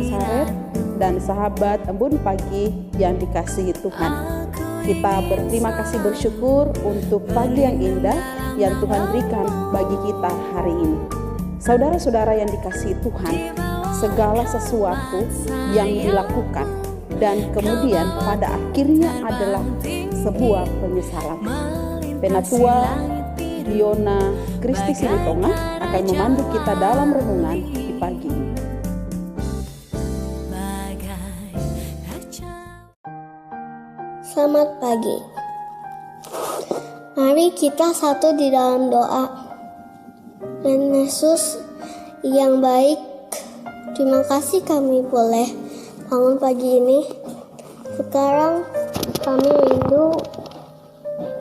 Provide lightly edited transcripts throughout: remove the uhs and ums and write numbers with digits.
Nazaret dan sahabat Embun Pagi yang dikasihi Tuhan. Kita berterima kasih bersyukur untuk pagi yang indah yang Tuhan berikan bagi kita hari ini. Saudara-saudara yang dikasihi Tuhan, segala sesuatu yang dilakukan dan kemudian pada akhirnya adalah sebuah penyesalan. Penatua Diona Kristi Silitonga akan memandu kita dalam renungan di pagi ini. Selamat pagi. Mari kita satu di dalam doa. Dan Yesus yang baik, terima kasih kami boleh bangun pagi ini. Sekarang kami rindu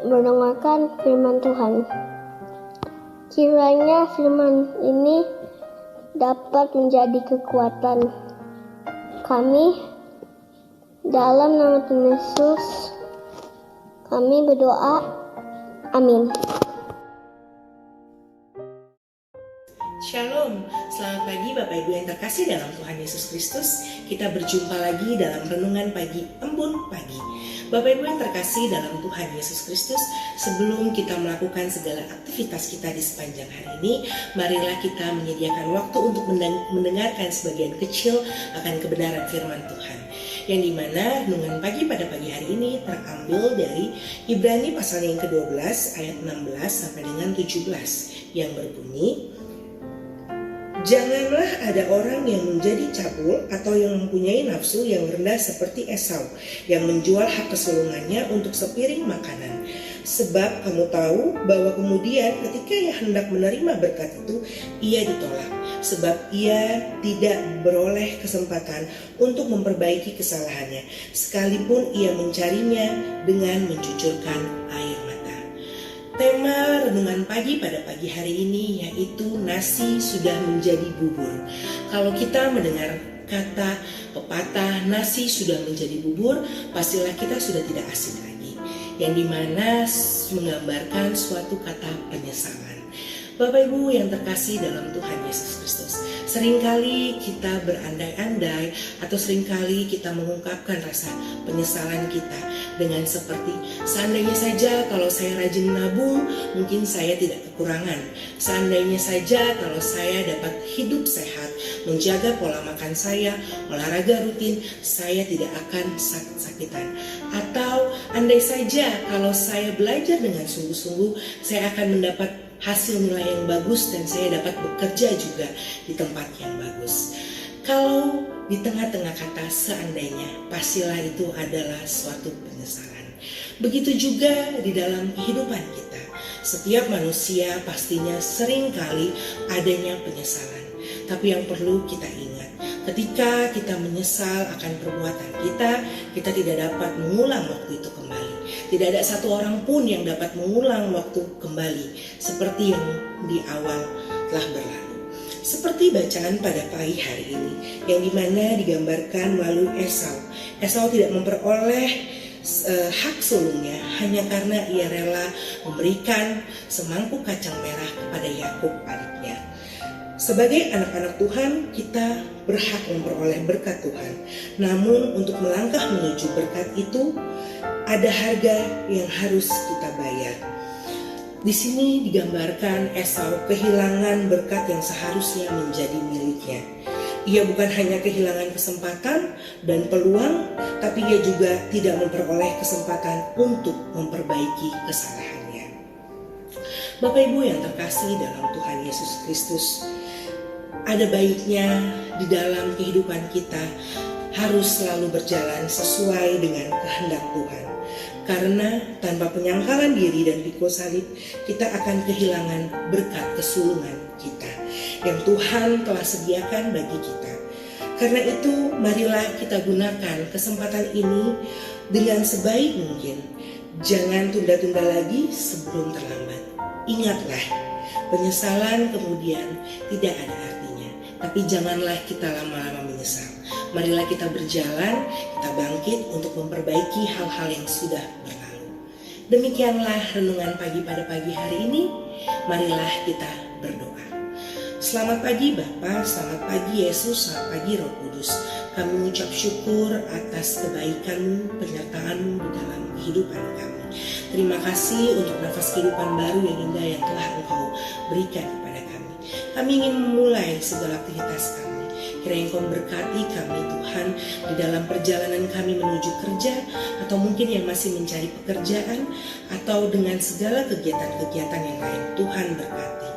mendengarkan firman Tuhan. Kiranya firman ini dapat menjadi kekuatan kami. Dalam nama Tuhan Yesus, kami berdoa. Amin. Shalom, selamat pagi Bapak Ibu yang terkasih dalam Tuhan Yesus Kristus. Kita berjumpa lagi dalam renungan pagi Embun Pagi. Bapak Ibu yang terkasih dalam Tuhan Yesus Kristus, sebelum kita melakukan segala aktivitas kita di sepanjang hari ini, marilah kita menyediakan waktu untuk mendengarkan sebagian kecil akan kebenaran firman Tuhan. Yang dimana renungan pagi pada pagi hari ini terambil dari Ibrani pasal yang ke-12 ayat 16 sampai dengan 17 yang berbunyi, janganlah ada orang yang menjadi cabul atau yang mempunyai nafsu yang rendah seperti Esau, yang menjual hak kesulungannya untuk sepiring makanan. Sebab kamu tahu bahwa kemudian ketika ia hendak menerima berkat itu, ia ditolak. Sebab ia tidak beroleh kesempatan untuk memperbaiki kesalahannya, sekalipun ia mencarinya dengan mencucurkan air mata. Tema renungan pagi pada pagi hari ini yaitu nasi sudah menjadi bubur. Kalau kita mendengar kata pepatah nasi sudah menjadi bubur, pastilah kita sudah tidak asing lagi. Yang dimana menggambarkan suatu kata penyesalan. Bapak Ibu yang terkasih dalam Tuhan Yesus Kristus, seringkali kita berandai-andai atau seringkali kita mengungkapkan rasa penyesalan kita dengan seperti, seandainya saja kalau saya rajin menabung, mungkin saya tidak kekurangan. Seandainya saja kalau saya dapat hidup sehat, menjaga pola makan saya, olahraga rutin, saya tidak akan sakit-sakitan. Atau andai saja kalau saya belajar dengan sungguh-sungguh, saya akan mendapat hasil nilai yang bagus dan saya dapat bekerja juga di tempat yang bagus. Kalau di tengah-tengah kata seandainya, pastilah itu adalah suatu penyesalan. Begitu juga di dalam kehidupan kita. Setiap manusia pastinya seringkali adanya penyesalan. Tapi yang perlu kita ingat, ketika kita menyesal akan perbuatan kita tidak dapat mengulang waktu itu kembali. Tidak ada satu orang pun yang dapat mengulang waktu kembali seperti yang di awal telah berlalu. Seperti bacaan pada pagi hari ini, yang dimana digambarkan melalui Esau. Esau tidak memperoleh hak sulungnya hanya karena ia rela memberikan semangkuk kacang merah kepada Yakub adiknya. Sebagai anak-anak Tuhan, kita berhak memperoleh berkat Tuhan. Namun untuk melangkah menuju berkat itu, ada harga yang harus kita bayar. Di sini digambarkan Esau kehilangan berkat yang seharusnya menjadi miliknya. Ia bukan hanya kehilangan kesempatan dan peluang, tapi ia juga tidak memperoleh kesempatan untuk memperbaiki kesalahannya. Bapak Ibu yang terkasih dalam Tuhan Yesus Kristus, ada baiknya di dalam kehidupan kita harus selalu berjalan sesuai dengan kehendak Tuhan. Karena tanpa penyangkalan diri dan pikul salib, kita akan kehilangan berkat kesulungan kita yang Tuhan telah sediakan bagi kita. Karena itu, marilah kita gunakan kesempatan ini dengan sebaik mungkin. Jangan tunda-tunda lagi sebelum terlambat. Ingatlah, penyesalan kemudian tidak ada artinya. Tapi janganlah kita lama-lama menyesal. Marilah kita berjalan, kita bangkit untuk memperbaiki hal-hal yang sudah berlalu. Demikianlah renungan pagi pada pagi hari ini. Marilah kita berdoa. Selamat pagi Bapa, selamat pagi Yesus, selamat pagi Roh Kudus. Kudus. Kami mengucap syukur atas kebaikan-Mu, penyertaan-Mu di dalam kehidupan kami. Terima kasih untuk nafas kehidupan baru yang indah yang telah Engkau berikan kepada kami. Kami ingin memulai segala aktivitas kami. Kiranya Engkau berkati kami Tuhan di dalam perjalanan kami menuju kerja, atau mungkin yang masih mencari pekerjaan, atau dengan segala kegiatan-kegiatan yang lain. Tuhan berkati.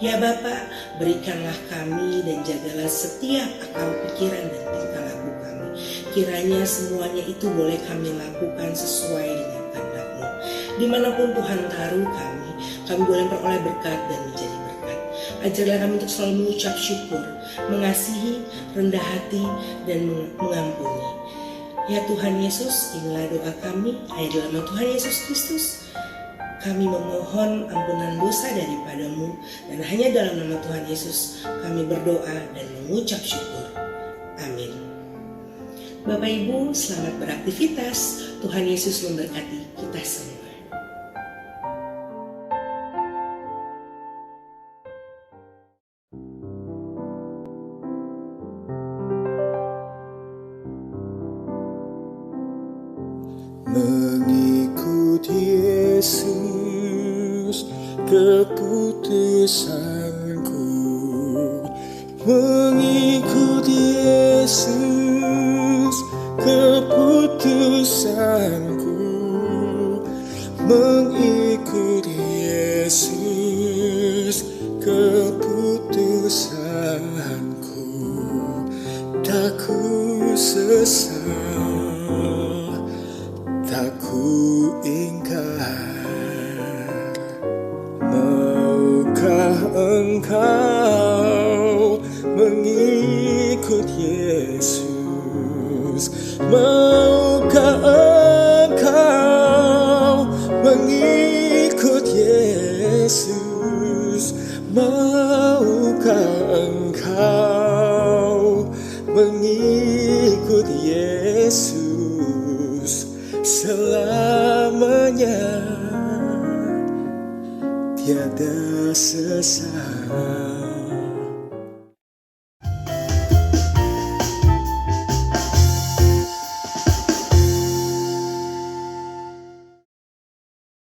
Ya Bapa, berikanlah kami dan jagalah setiap akal pikiran dan tingkah laku kami. Kiranya semuanya itu boleh kami lakukan sesuai dengan kehendak-Mu. Dimanapun Tuhan taruh kami boleh beroleh berkat dan menjadi berkat. Ajarlah kami untuk selalu mengucap syukur, mengasihi, rendah hati, dan mengampuni. Ya Tuhan Yesus, inilah doa kami, hanya dalam nama Tuhan Yesus Kristus. Kami memohon ampunan dosa daripada-Mu, dan hanya dalam nama Tuhan Yesus kami berdoa dan mengucap syukur. Amin. Bapak Ibu, selamat beraktivitas. Tuhan Yesus memberkati kita semua. Mengikut Yesus keputusanku, mengikut Yesus keputusanku, mengikut Yesus keputusanku, tak ku sesal, tak ku ingkar. Maukah engkau mengikut Yesus? Maukah engkau mengikut Yesus? Maukah engkau mengikut Yesus selamanya? Tiada sesal.